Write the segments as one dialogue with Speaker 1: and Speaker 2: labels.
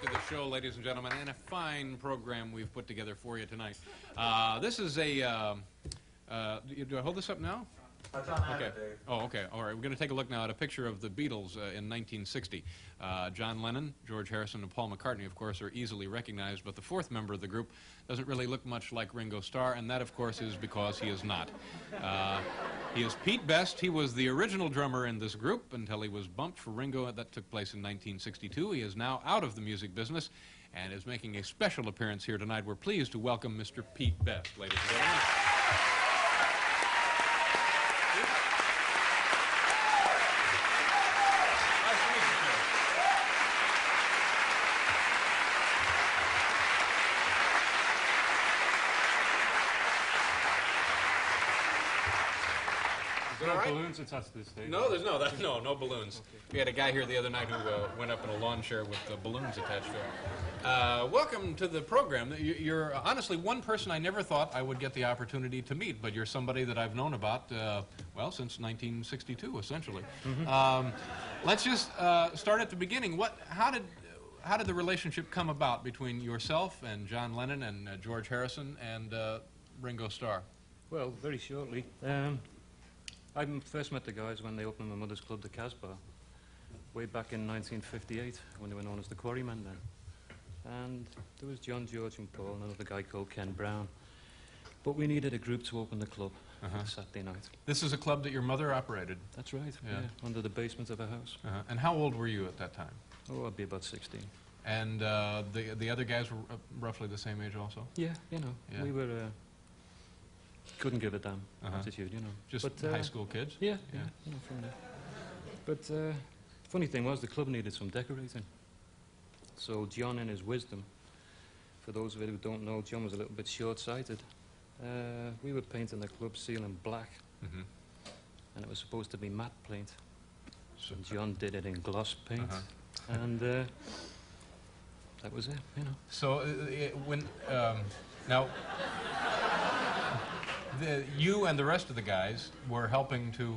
Speaker 1: to the show, ladies and gentlemen, and a fine program we've put together for you tonight. This is a... do I hold this up now?
Speaker 2: Okay.
Speaker 1: Oh, okay. All right. We're going to take a look now at a picture of the Beatles in 1960. John Lennon, George Harrison, and Paul McCartney, of course, are easily recognized, but the fourth member of the group doesn't really look much like Ringo Starr, and that, of course, is because he is not. He is Pete Best. He was the original drummer in this group until he was bumped for Ringo. That took place in 1962. He is now out of the music business and is making a special appearance here tonight. We're pleased to welcome Mr. Pete Best, ladies and gentlemen.
Speaker 3: No balloons attached to this stage.
Speaker 1: No, there's no balloons. Okay. We had a guy here the other night who went up in a lawn chair with balloons attached to it. Welcome to the program. You're honestly one person I never thought I would get the opportunity to meet, but you're somebody that I've known about, well, since 1962, essentially. Mm-hmm. Let's just start at the beginning. How did the relationship come about between yourself and John Lennon and George Harrison and Ringo Starr?
Speaker 3: Well, very shortly. I first met the guys when they opened my mother's club, the Casbah, way back in 1958, when they were known as the Quarrymen then. And there was John, George, and Paul, and another guy called Ken Brown. But we needed a group to open the club Saturday night.
Speaker 1: This is a club that your mother operated?
Speaker 3: That's right, yeah, under the basement of a house.
Speaker 1: And how old were you at that time?
Speaker 3: Oh, I'd be about 16.
Speaker 1: And the other guys were roughly the same age also?
Speaker 3: Yeah, you know, we were... couldn't give a damn attitude, you know.
Speaker 1: Just high school kids?
Speaker 3: Yeah, you know, from there. But funny thing was, the club needed some decorating. So John, in his wisdom, for those of you who don't know, John was a little bit short-sighted. We were painting the club ceiling black, and it was supposed to be matte paint. So John did it in gloss paint, and that was it, you know.
Speaker 1: So now... you and the rest of the guys were helping to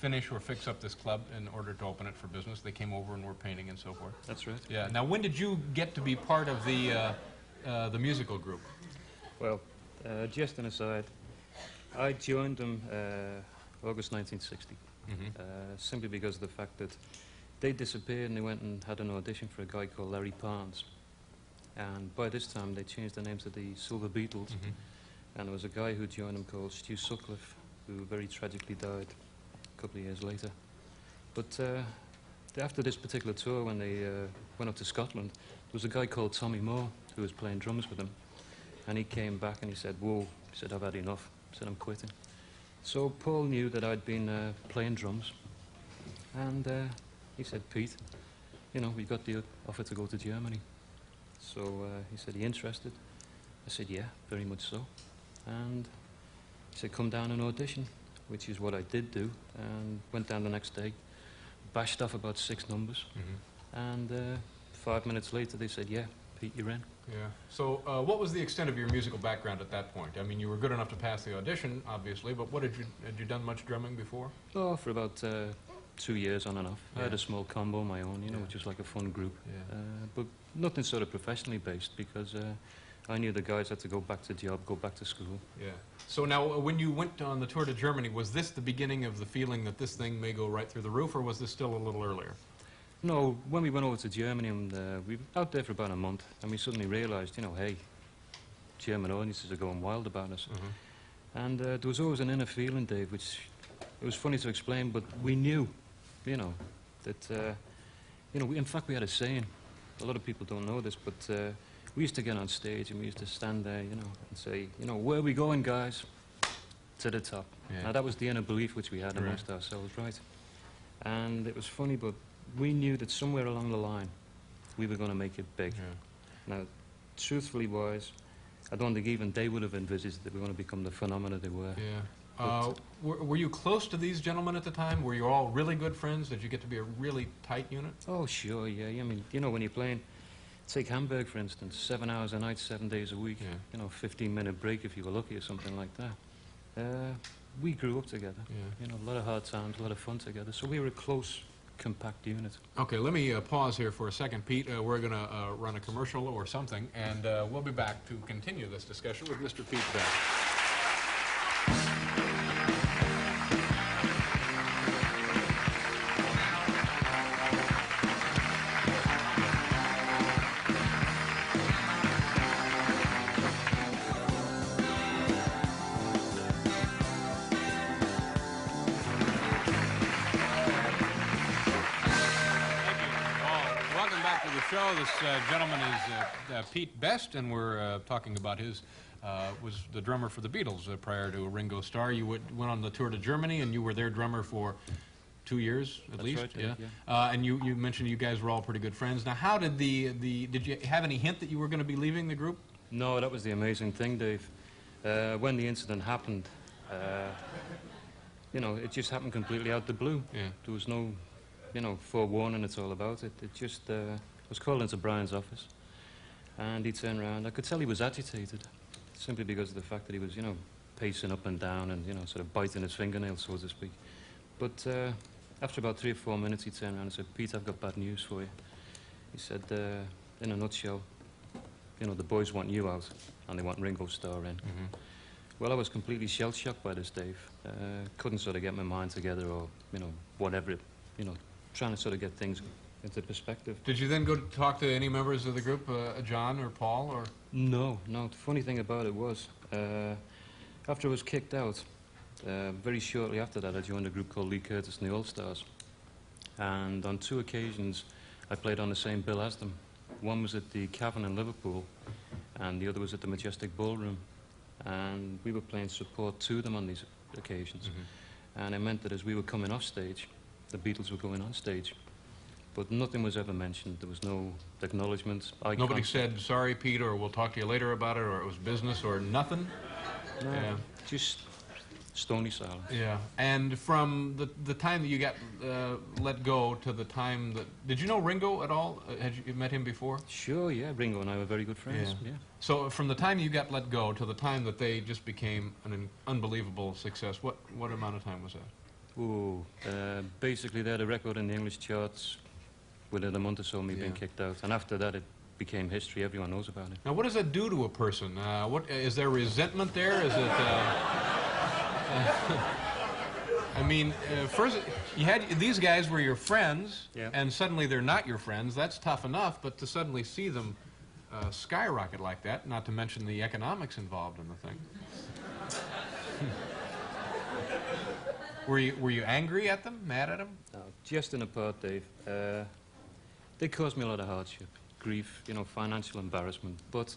Speaker 1: finish or fix up this club in order to open it for business. They came over and were painting and so forth.
Speaker 3: That's right.
Speaker 1: Yeah. Now, when did you get to be part of the musical group?
Speaker 3: Well, just an aside, I joined them August 1960, simply because of the fact that they disappeared and they went and had an audition for a guy called Larry Parnes. And by this time, they changed their name to the Silver Beatles. And there was a guy who joined them called Stu Sutcliffe, who very tragically died a couple of years later. But after this particular tour, when they went up to Scotland, there was a guy called Tommy Moore who was playing drums with them. And he came back and he said, "Whoa," he said, "I've had enough." He said, "I'm quitting." So Paul knew that I'd been playing drums. And he said, "Pete, you know, we got the offer to go to Germany." So he said, "Are you interested?" I said, "Yeah, very much so." And he said, "Come down and audition," which is what I did do, and went down the next day, bashed off about 6 numbers, and 5 minutes later they said, "Yeah, Pete, you're in."
Speaker 1: Yeah. So what was the extent of your musical background at that point? I mean, you were good enough to pass the audition, obviously, but had you done much drumming before?
Speaker 3: Oh, for about 2 years on and off. I had a small combo of my own, you know, which was like a fun group, but nothing sort of professionally based, because I knew the guys had to go back to job, go back to school. Yeah.
Speaker 1: So now, when you went on the tour to Germany, was this the beginning of the feeling that this thing may go right through the roof, or was this still a little earlier?
Speaker 3: No, when we went over to Germany, and we were out there for about a month, and we suddenly realized, you know, hey, German audiences are going wild about us. And there was always an inner feeling, Dave, which it was funny to explain, but we knew, you know, that, you know, in fact, we had a saying. A lot of people don't know this, but we used to get on stage and we used to stand there, you know, and say, you know, "Where are we going, guys?" To the top. Now, that was the inner belief which we had amongst ourselves, right? And it was funny, but we knew that somewhere along the line, we were going to make it big. Now, truthfully wise, I don't think even they would have envisaged that we were going to become the phenomena they were.
Speaker 1: Were you close to these gentlemen at the time? Were you all really good friends? Did you get to be a really tight unit?
Speaker 3: Oh, sure, yeah. I mean, you know, when you're playing... Take Hamburg, for instance, 7 hours a night, 7 days a week. You know, 15-minute break if you were lucky or something like that. We grew up together. You know, a lot of hard times, a lot of fun together. So we were a close compact unit.
Speaker 1: Okay, let me pause here for a second, Pete. We're going to run a commercial or something, and we'll be back to continue this discussion with Mr. Pete Best. This gentleman is Pete Best, and we're talking about his, was the drummer for the Beatles prior to Ringo Starr. You went on the tour to Germany, and you were their drummer for 2 years at least.
Speaker 3: That's right, yeah.
Speaker 1: And you mentioned you guys were all pretty good friends. Now, how did did you have any hint that you were going to be leaving the group?
Speaker 3: No, that was the amazing thing, Dave. When the incident happened, you know, it just happened completely out the blue.
Speaker 1: Yeah.
Speaker 3: There was no, you know, forewarning. It's all about it. It just was called into Brian's office, and he turned around. I could tell he was agitated, simply because of the fact that he was, you know, pacing up and down and, you know, sort of biting his fingernails, so to speak. But after about 3 or 4 minutes, he turned around and said, "Pete, I've got bad news for you." He said, in a nutshell, you know, the boys want you out, and they want Ringo Starr in.
Speaker 1: Mm-hmm.
Speaker 3: Well, I was completely shell-shocked by this, Dave. Couldn't sort of get my mind together, or, you know, whatever, you know, trying to sort of get things into perspective.
Speaker 1: Did you then go to talk to any members of the group, John or Paul, or?
Speaker 3: No. The funny thing about it was, after I was kicked out, very shortly after that, I joined a group called Lee Curtis and the All-Stars. And on 2 occasions, I played on the same bill as them. One was at the Cavern in Liverpool, and the other was at the Majestic Ballroom. And we were playing support to them on these occasions.
Speaker 1: Mm-hmm.
Speaker 3: And it meant that as we were coming off stage, the Beatles were going on stage. But nothing was ever mentioned. There was no acknowledgement.
Speaker 1: Nobody said, "Sorry, Pete," or "We'll talk to you later about it," or "It was business," or nothing?
Speaker 3: No,
Speaker 1: Yeah.
Speaker 3: just stony silence.
Speaker 1: Yeah. And from the time that you got let go to the time that... Did you know Ringo at all? Had you met him before?
Speaker 3: Sure, yeah. Ringo and I were very good friends. Yeah.
Speaker 1: So from the time you got let go to the time that they just became an unbelievable success, what amount of time was that?
Speaker 3: Ooh, basically they had a record in the English charts within a month or so of me being kicked out. And after that, it became history. Everyone knows about it.
Speaker 1: Now, what does that do to a person? What is there resentment there? Is it? I mean, first you had these guys were your friends, and suddenly they're not your friends. That's tough enough, but to suddenly see them skyrocket like that, not to mention the economics involved in the thing. Were you angry at them, mad at them?
Speaker 3: No, just in a part, Dave. They caused me a lot of hardship, grief, you know, financial embarrassment. But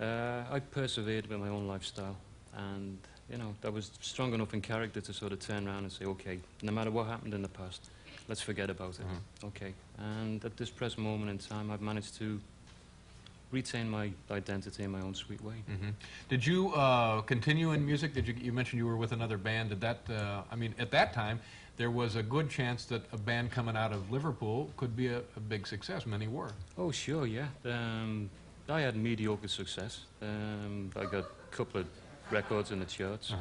Speaker 3: I persevered with my own lifestyle, and you know, I was strong enough in character to sort of turn around and say, okay, no matter what happened in the past, let's forget about it.
Speaker 1: Mm-hmm.
Speaker 3: Okay. And at this present moment in time, I've managed to retain my identity in my own sweet way.
Speaker 1: Mm-hmm. Did you continue in music? You mentioned you were with another band. Did that? I mean, at that time, there was a good chance that a band coming out of Liverpool could be a big success. Many were.
Speaker 3: Oh, sure, yeah. I had mediocre success. I got a couple of records in the charts, you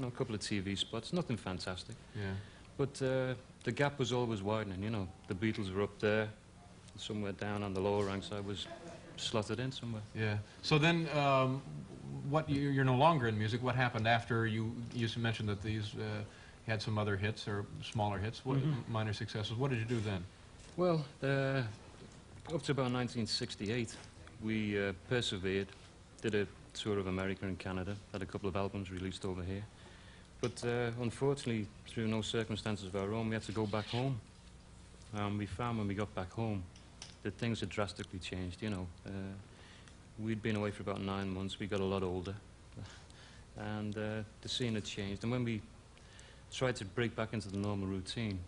Speaker 3: know, a couple of TV spots, nothing fantastic.
Speaker 1: Yeah.
Speaker 3: But the gap was always widening, you know. The Beatles were up there, somewhere down on the lower ranks. I was slotted in somewhere.
Speaker 1: Yeah. So then, you're no longer in music. What happened after you mentioned that these had some other hits or smaller hits, what minor successes? What did you do then?
Speaker 3: Well, up to about 1968, we persevered, did a tour of America and Canada, had a couple of albums released over here. But unfortunately, through no circumstances of our own, we had to go back home. We found when we got back home that things had drastically changed, you know. We'd been away for about 9 months, we got a lot older, and the scene had changed. And when we tried to break back into the normal routine,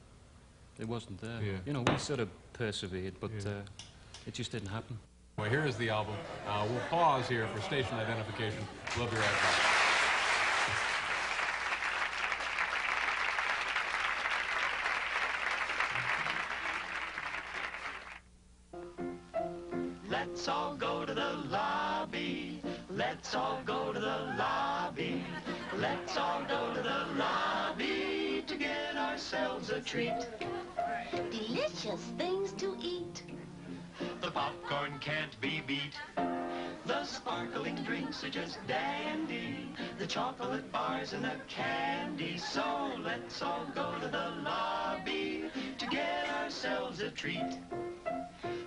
Speaker 3: it wasn't there.
Speaker 1: Yeah.
Speaker 3: You know, we sort of persevered, but it just didn't happen.
Speaker 1: Well, here is the album. We'll pause here for station identification. We'll be right back.
Speaker 2: Let's all go to the lobby. Let's all go to the lobby. Let's all go to the lobby to get our ourselves a treat.
Speaker 4: Delicious things to eat.
Speaker 2: The popcorn can't be beat. The sparkling drinks are just dandy. The chocolate bars and the candy. So let's all go to the lobby to get ourselves a treat.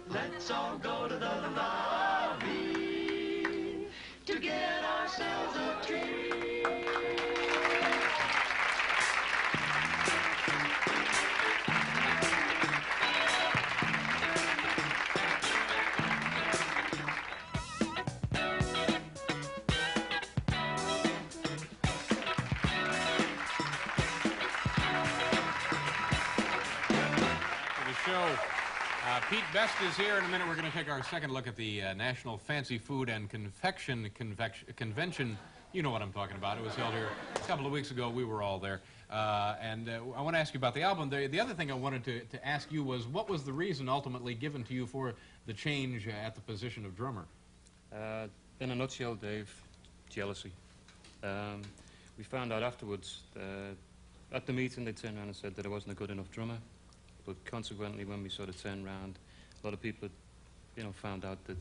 Speaker 2: Let's all go to the lobby to get ourselves a treat.
Speaker 1: Pete Best is here. In a minute, we're going to take our second look at the National Fancy Food and Confection Convention. You know what I'm talking about. It was held here a couple of weeks ago. We were all there. I want to ask you about the album. The other thing I wanted to ask you was, what was the reason ultimately given to you for the change at the position of drummer?
Speaker 3: In a nutshell, Dave, jealousy. We found out afterwards, at the meeting, they turned around and said that I wasn't a good enough drummer. But consequently, when we sort of turned around, a lot of people, found out that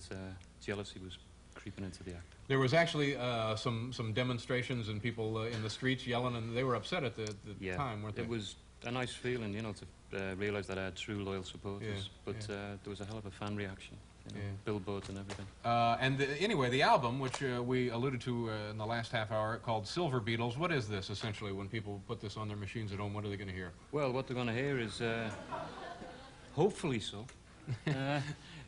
Speaker 3: jealousy was creeping into the act.
Speaker 1: There was actually some demonstrations and people in the streets yelling, and they were upset at the time, weren't they?
Speaker 3: It was a nice feeling, to realize that I had true loyal supporters. But there was a hell of a fan reaction, billboards and everything.
Speaker 1: Anyway, the album, which we alluded to in the last half hour, called Silver Beatles. What is this, essentially, when people put this on their machines at home? What are they going to hear?
Speaker 3: Well, what they're going to hear is, hopefully so,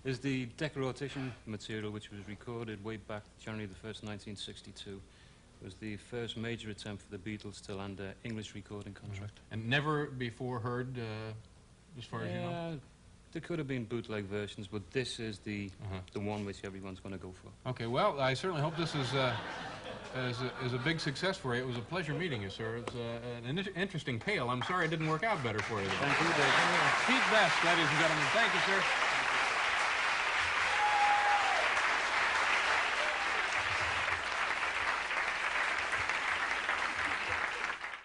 Speaker 3: is the declaration material, which was recorded way back January the 1st, 1962. It was the first major attempt for the Beatles to land an English recording contract.
Speaker 1: And never before heard, as far as you know?
Speaker 3: There could have been bootleg versions, but this is the one which everyone's going to go for.
Speaker 1: Okay, well, I certainly hope this is a big success for you. It was a pleasure meeting you, sir. It's an interesting tale. I'm sorry it didn't work out better for you, though.
Speaker 3: Thank you, Dave.
Speaker 1: Pete Best, ladies and gentlemen. Thank you, sir.